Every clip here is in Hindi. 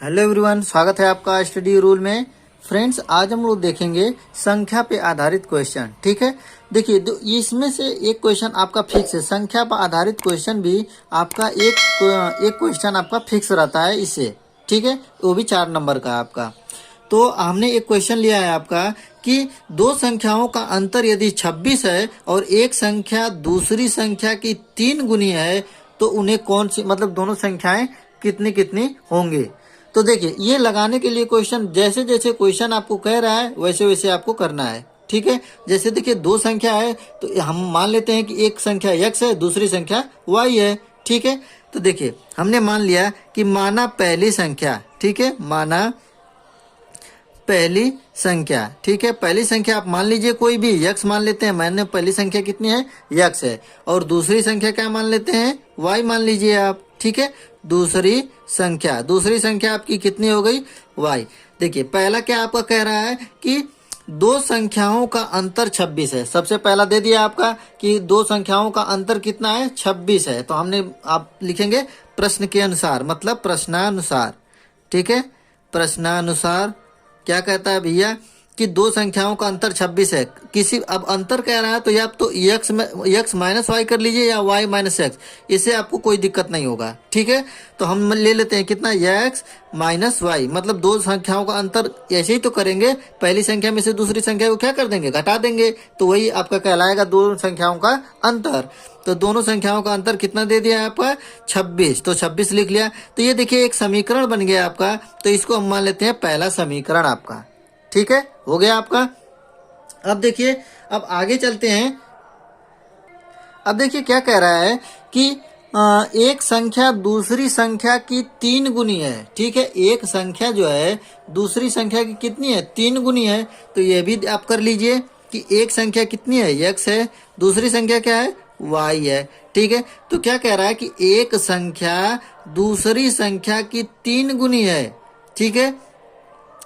हेलो एवरीवन, स्वागत है आपका स्टडी रूल में। फ्रेंड्स, आज हम लोग देखेंगे संख्या पे आधारित क्वेश्चन। ठीक है, देखिए इसमें से एक क्वेश्चन आपका फिक्स है। संख्या पर आधारित क्वेश्चन भी आपका एक क्वेश्चन आपका फिक्स रहता है इससे। ठीक है, वो भी 4 नंबर का आपका। तो हमने एक क्वेश्चन लिया है आपका कि दो संख्याओं का अंतर यदि 26 है और एक संख्या दूसरी संख्या की 3 गुनी है तो उन्हें कौन सी, मतलब दोनों संख्याएं कितनी कितनी होंगे। तो देखिए, ये लगाने के लिए क्वेश्चन जैसे जैसे क्वेश्चन आपको कह रहा है वैसे वैसे आपको करना है। ठीक है, जैसे देखिए दो संख्या है तो हम मान लेते हैं कि एक संख्या x है, दूसरी संख्या y है। ठीक है, तो देखिए हमने मान लिया कि माना पहली संख्या, ठीक है, माना पहली संख्या। ठीक है, पहली संख्या आप मान लीजिए कोई भी x मान लेते हैं। मैंने पहली संख्या कितनी है, x है। और दूसरी संख्या क्या मान लेते हैं, y मान लीजिए आप। ठीक है, दूसरी संख्या आपकी कितनी हो गई, y। देखिए पहला क्या आपका कह रहा है कि दो संख्याओं का अंतर 26 है। सबसे पहला दे दिया आपका कि दो संख्याओं का अंतर कितना है, 26 है। तो हमने आप लिखेंगे प्रश्न के अनुसार, मतलब प्रश्नानुसार। ठीक है, प्रश्नानुसार क्या कहता है भैया कि दो संख्याओं का अंतर 26 है। किसी अब अंतर कह रहा है तो या आप तो x माइनस वाई कर लीजिए या y माइनस एक्स, इससे आपको कोई दिक्कत नहीं होगा। ठीक है, तो हम ले लेते हैं कितना, x माइनस वाई, मतलब दो संख्याओं का अंतर ऐसे ही तो करेंगे, पहली संख्या में से दूसरी संख्या को क्या कर देंगे, घटा देंगे, तो वही आपका कहलाएगा दो संख्याओं का अंतर। तो दोनों संख्याओं का अंतर कितना दे दिया है आपका, 26। तो 26 लिख लिया। तो ये देखिए एक समीकरण बन गया आपका, तो इसको हम मान लेते हैं पहला समीकरण आपका। ठीक है, हो गया आपका। अब देखिए, अब आगे चलते हैं। अब देखिए क्या कह रहा है कि एक संख्या दूसरी संख्या की 3 गुनी है। ठीक है, एक संख्या जो है दूसरी संख्या की कितनी है, 3 गुनी है। तो ये भी आप कर लीजिए कि एक संख्या कितनी है, x है, दूसरी संख्या क्या है, y है। ठीक है, तो क्या कह रहा है कि एक संख्या दूसरी संख्या की 3 गुनी है। ठीक है,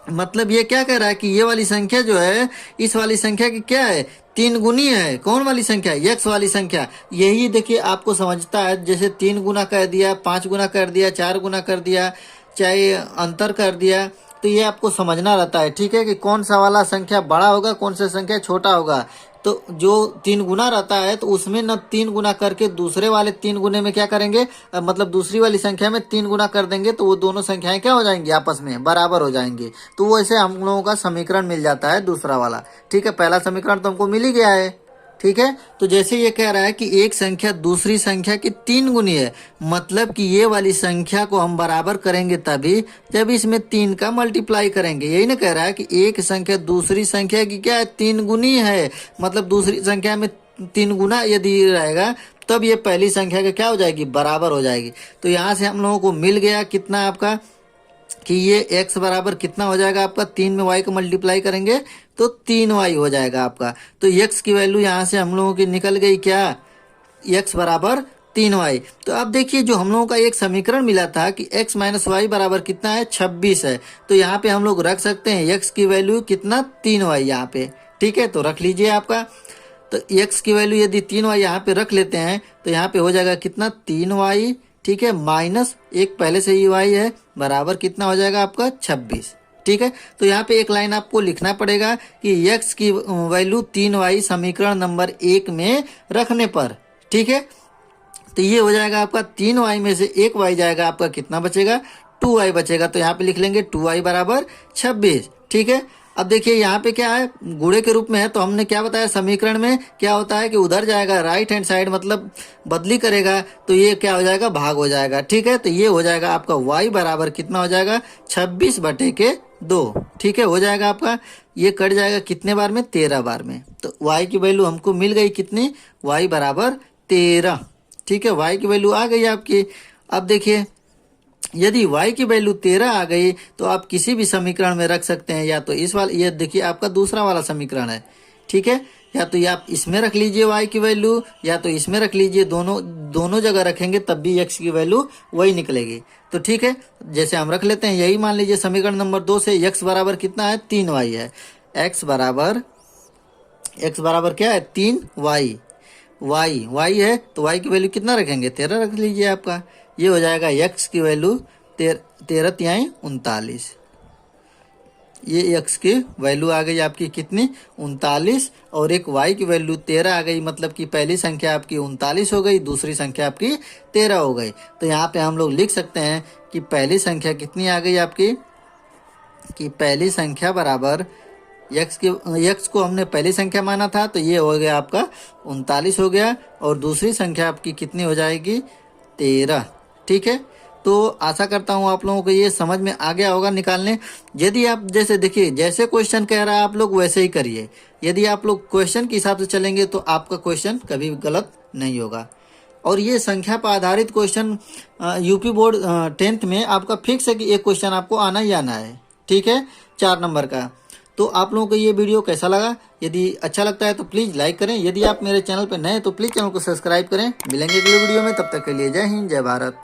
मतलब ये क्या कह रहा है कि ये वाली संख्या जो है इस वाली संख्या की क्या है, 3 गुनी है। कौन वाली संख्या, x वाली संख्या। यही देखिए आपको समझता है, जैसे 3 गुना कर दिया, 5 गुना कर दिया, 4 गुना कर दिया, चाहे अंतर कर दिया, तो ये आपको समझना रहता है। ठीक है, कि कौन सा वाला संख्या बड़ा होगा, कौन सा संख्या छोटा होगा। तो जो 3 गुना रहता है तो उसमें न 3 गुना करके दूसरे वाले 3 गुने में क्या करेंगे, मतलब दूसरी वाली संख्या में 3 गुना कर देंगे, तो वो दोनों संख्याएं क्या हो जाएंगी, आपस में बराबर हो जाएंगी। तो वैसे हम लोगों का समीकरण मिल जाता है दूसरा वाला। ठीक है, पहला समीकरण तो हमको मिल ही गया है। ठीक है, तो जैसे ये कह रहा है कि एक संख्या दूसरी संख्या की 3 गुनी है, मतलब कि ये वाली संख्या को हम बराबर करेंगे तभी जब इसमें 3 का मल्टीप्लाई करेंगे। यही ना कह रहा है कि एक संख्या दूसरी संख्या की क्या है, 3 गुनी है, मतलब दूसरी संख्या में 3 गुना यदि रहेगा तब ये पहली संख्या का क्या हो जाएगी, बराबर हो जाएगी। तो यहाँ से हम लोगों को मिल गया कितना आपका कि ये x बराबर कितना हो जाएगा आपका, 3 में y को मल्टीप्लाई करेंगे तो 3y हो जाएगा आपका। तो x की वैल्यू यहाँ से हम लोगों की निकल गई क्या, x बराबर 3y। तो अब देखिए जो हम लोगों का एक समीकरण मिला था कि x माइनस वाई बराबर कितना है, 26 है। तो यहाँ पे हम लोग रख सकते हैं x की वैल्यू कितना, 3y यहाँ पे। ठीक है, तो रख लीजिए आपका। तो x की वैल्यू यदि 3y यहाँ पे रख लेते हैं तो यहाँ पे हो जाएगा कितना, 3y। ठीक है, माइनस एक पहले से ही y है, बराबर कितना हो जाएगा आपका, 26। ठीक है, तो यहाँ पे एक लाइन आपको लिखना पड़ेगा कि x की वैल्यू 3y समीकरण नंबर 1 में रखने पर। ठीक है, तो ये हो जाएगा आपका 3y में से एक y जाएगा, आपका कितना बचेगा, 2y बचेगा। तो यहाँ पे लिख लेंगे 2y बराबर 26। ठीक है, अब देखिए यहाँ पे क्या है, गुणे के रूप में है, तो हमने क्या बताया समीकरण में क्या होता है कि उधर जाएगा राइट हैंड साइड, मतलब बदली करेगा तो ये क्या हो जाएगा, भाग हो जाएगा। ठीक है, तो ये हो जाएगा आपका y बराबर कितना हो जाएगा, 26/2। ठीक है, हो जाएगा आपका, ये कट जाएगा कितने बार में, 13 बार में। तो y की वैल्यू हमको मिल गई कितनी, y बराबर 13। ठीक है, y की वैल्यू आ गई आपकी। अब देखिए यदि y की वैल्यू 13 आ गई तो आप किसी भी समीकरण में रख सकते हैं, या तो इस वाला, ये देखिए आपका दूसरा वाला समीकरण है। ठीक है, या तो ये आप इसमें रख लीजिए y की वैल्यू, या तो इसमें रख लीजिए, दोनों जगह रखेंगे तब भी x की वैल्यू वही निकलेगी। तो ठीक है, जैसे हम रख लेते हैं, यही मान लीजिए समीकरण नंबर 2 से x बराबर कितना है, 3y है। x बराबर क्या है, 3y। y है तो y की वैल्यू कितना रखेंगे, 13 रख लीजिए आपका। ये हो जाएगा x की वैल्यू 13 तिहाई 39। ये x की वैल्यू आ गई आपकी कितनी 39, और एक y की वैल्यू 13 आ गई, मतलब कि पहली संख्या आपकी 39 हो गई, दूसरी संख्या आपकी 13 हो गई। तो यहाँ पे हम लोग लिख सकते हैं कि पहली संख्या कितनी आ गई आपकी, कि पहली संख्या बराबर x को हमने पहली संख्या माना था, तो ये हो गया आपका 39 हो गया, और दूसरी संख्या आपकी कितनी हो जाएगी 13। ठीक है, तो आशा करता हूँ आप लोगों को ये समझ में आ गया होगा निकालने। यदि आप जैसे देखिए, जैसे क्वेश्चन कह रहा है आप लोग वैसे ही करिए। यदि आप लोग क्वेश्चन के हिसाब से चलेंगे तो आपका क्वेश्चन कभी गलत नहीं होगा। और ये संख्या पर आधारित क्वेश्चन यूपी बोर्ड 10th में आपका फिक्स है कि एक क्वेश्चन आपको आना ही आना है। ठीक है, 4 नंबर का। तो आप लोगों को ये वीडियो कैसा लगा? यदि अच्छा लगता है तो प्लीज़ लाइक करें। यदि आप मेरे चैनल पर नए हैं तो प्लीज़ चैनल को सब्सक्राइब करें। मिलेंगे अगले वीडियो में, तब तक के लिए जय हिंद, जय भारत।